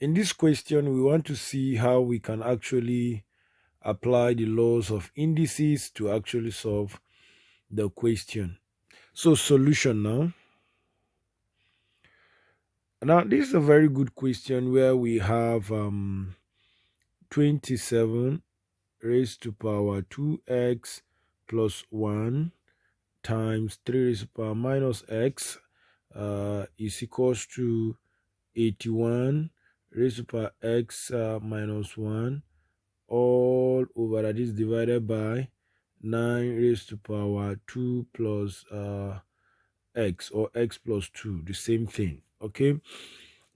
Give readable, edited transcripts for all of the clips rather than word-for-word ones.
In this question, we want to see how we can actually apply the laws of indices to actually solve the question. So, solution now. Now, this is a very good question where we have 27 raised to power 2x plus 1 times 3 raised to power minus x is equals to 81 raised to power x minus 1 all over, that is divided by 9 raised to power 2 plus x, or x plus 2, the same thing. Okay,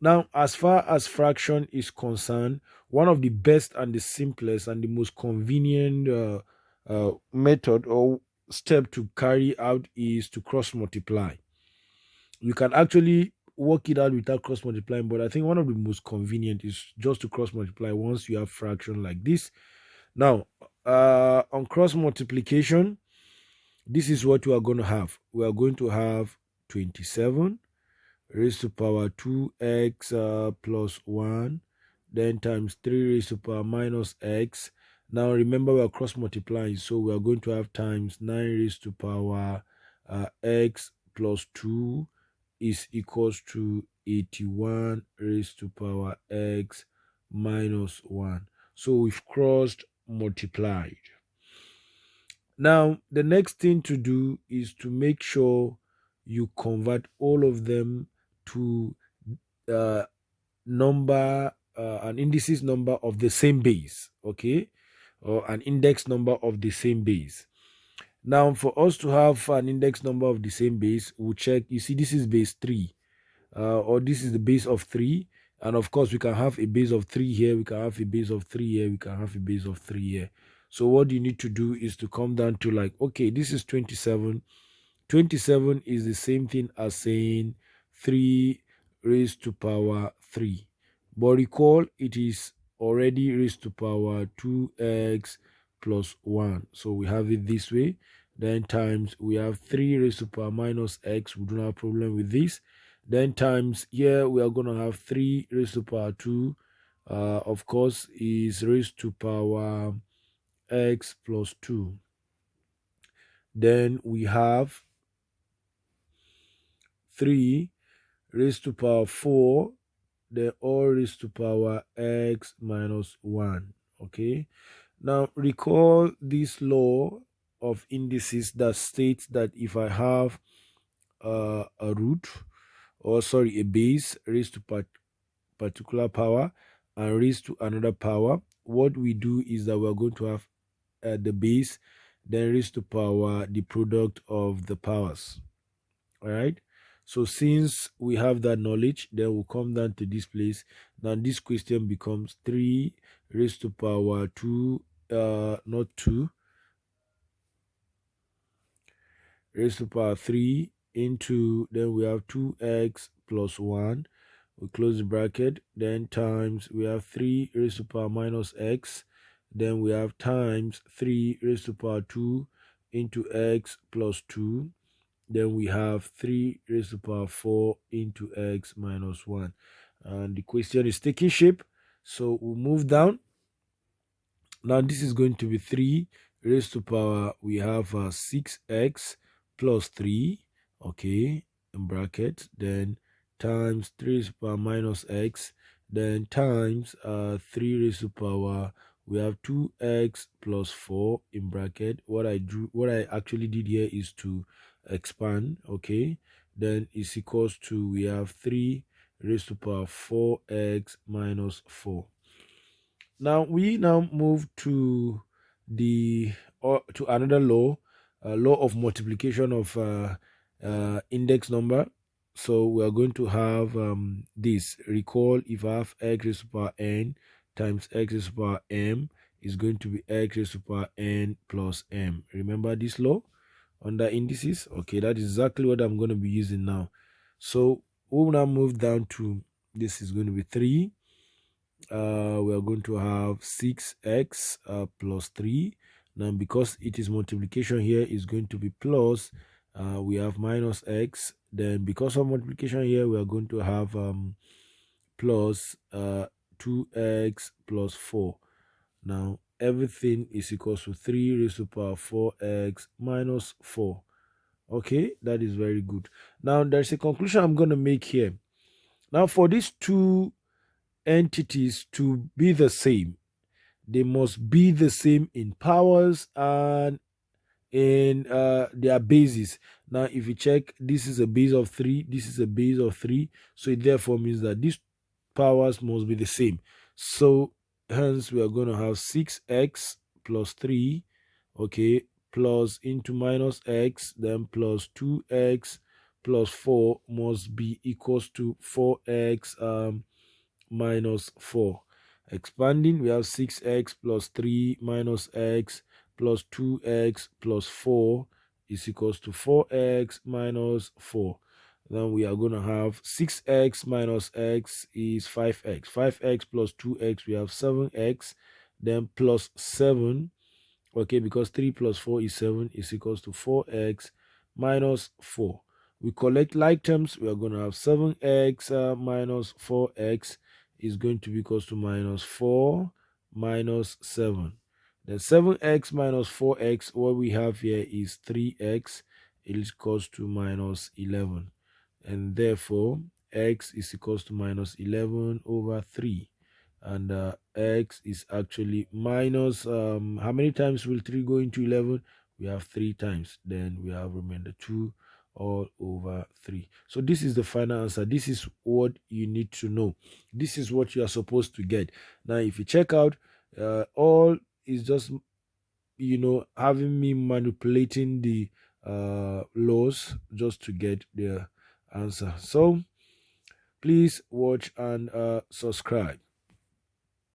now as far as fraction is concerned, one of the best and the simplest and the most convenient method or step to carry out is to cross multiply. You can actually work it out without cross multiplying, but I think one of the most convenient is just to cross multiply once you have fraction like this. Now, on cross multiplication, this is what we are going to have. We are going to have 27 raised to power 2x plus 1, then times 3 raised to power minus x. Now remember, we are cross multiplying, so we are going to have times 9 raised to power x plus 2 is equals to 81 raised to power x minus 1. So we've crossed multiplied. Now, the next thing to do is to make sure you convert all of them to uh, an indices number of the same base, okay, or an index number of the same base. Now, for us to have an index number of the same base, we'll check. You see, this is base 3, or this is the base of 3. And of course, we can have a base of 3 here, we can have a base of 3 here, we can have a base of 3 here. So what you need to do is to come down to, like, okay, this is 27. 27 is the same thing as saying 3 raised to power 3. But recall, it is already raised to power 2x plus 1. So we have it this way. Then times, we have 3 raised to power minus x. We don't have a problem with this. Then times, here we are going to have 3 raised to power 2. Of course, is raised to power x plus 2. Then we have 3 raised to power 4, then all raised to power x minus 1. Okay, now recall this law of indices that states that if I have a root, or sorry, a base raised to particular power and raised to another power, what we do is that we're going to have the base then raised to power the product of the powers. All right, so since we have that knowledge, then we'll come down to this place. Now this question becomes 3 raised to power 2, not 2, raised to power 3 into, then we have 2x plus 1. We close the bracket, then times, we have 3 raised to power minus x, then we have times 3 raised to power 2 into x plus 2, then we have 3 raised to power 4 into x minus 1. And the question is taking shape, so we'll move down. Now this is going to be 3 raised to power, we have 6x plus 3, okay, in bracket, then times 3 raised to power minus x, then times 3 raised to power, we have 2x plus 4 in bracket. What I actually did here is to expand, okay, then is equals to, we have 3 raised to power 4x minus 4. Now we move to to another law, law of multiplication of index number. So we are going to have this. Recall, if I have x raised to power n times x raised to power m is going to be x raised to power n plus m. Remember this law under indices? Okay, that is exactly what I'm going to be using now. So we'll now move down to, this is going to be 3. We are going to have 6x plus 3. Now because it is multiplication, here is going to be plus, we have minus x. Then because of multiplication here, we are going to have plus 2x plus 4. Now everything is equals to 3 raised to the power 4x minus 4. Okay, that is very good. Now there's a conclusion I'm going to make here. Now for these two entities to be the same, they must be the same in powers and in their bases. Now if you check, this is a base of 3, this is a base of 3, so it therefore means that these powers must be the same. So hence we are going to have 6x plus 3, okay, plus into minus x, then plus 2x plus 4 must be equals to 4x minus 4. Expanding, we have 6x plus 3 minus x plus 2x plus 4 is equals to 4x minus 4. Then we are going to have 6x minus x is 5x. 5x plus 2x, we have 7x. Then plus 7, okay, because 3 plus 4 is 7, is equals to 4x minus 4. We collect like terms, we are going to have 7x minus 4x is going to be equals to minus 4 minus 7. Then 7x minus 4x, what we have here is 3x, it is equals to minus 11. And therefore, x is equals to minus 11 over 3. And x is actually minus, how many times will 3 go into 11? We have 3 times. Then we have remainder 2 all over 3. So this is the final answer. This is what you need to know. This is what you are supposed to get. Now if you check out, all is just, having me manipulating the laws just to get the answer. So please watch and subscribe.